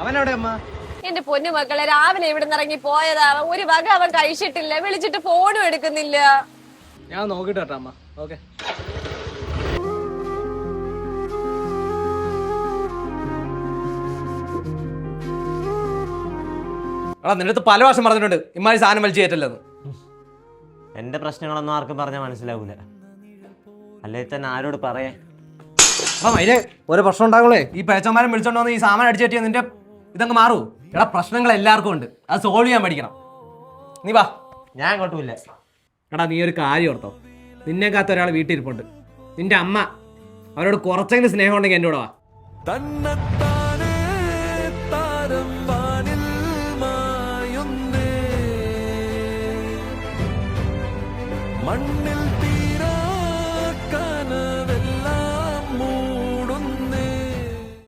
അവനവിടെ അമ്മ? എന്റെ പൊന്നു മക്കളെ, രാവിലെ ഇവിടെ നിന്ന് ഇറങ്ങി പോയതാ. ഒരു വക അവൻ കഴിച്ചിട്ടില്ല, വിളിച്ചിട്ട് ഫോണും എടുക്കുന്നില്ല. ഞാൻ നോക്കിട്ട് കേട്ടോ അമ്മ. ഓക്കെ. എടാ നിന്റെ അടുത്ത് പല വർഷം പറഞ്ഞിട്ടുണ്ട് ഇമാതിരി സാധനം വലിച്ചു കയറ്റല്ലെന്ന്. എൻ്റെ പ്രശ്നങ്ങളൊന്നും ആർക്കും പറഞ്ഞാൽ മനസ്സിലാവൂല. അല്ലേ തന്നെ ആരോട് പറയാ? അതിന് ഓരോ പ്രശ്നം ഉണ്ടാകുള്ളേ ഈ പേച്ചന്മാരെ വിളിച്ചോണ്ട് വന്ന് ഈ സാമാൻ അടിച്ചു കയറ്റിയ നിന്റെ ഇതങ്ങ് മാറൂ. എടാ പ്രശ്നങ്ങൾ എല്ലാവർക്കും ഉണ്ട്, അത് സോൾവ് ചെയ്യാൻ പഠിക്കണം. നീ വാ. ഞാൻ അങ്ങോട്ടുമില്ല. എടാ നീ ഒരു കാര്യം ഓർത്തോ, നിന്നെ കാത്ത ഒരാൾ വീട്ടിലിരിപ്പുണ്ട്, നിന്റെ അമ്മ. അവരോട് കുറച്ചെങ്കിലും സ്നേഹം ഉണ്ടെങ്കിൽ എൻ്റെ കൂടെ വാ. മണ്ണിൽ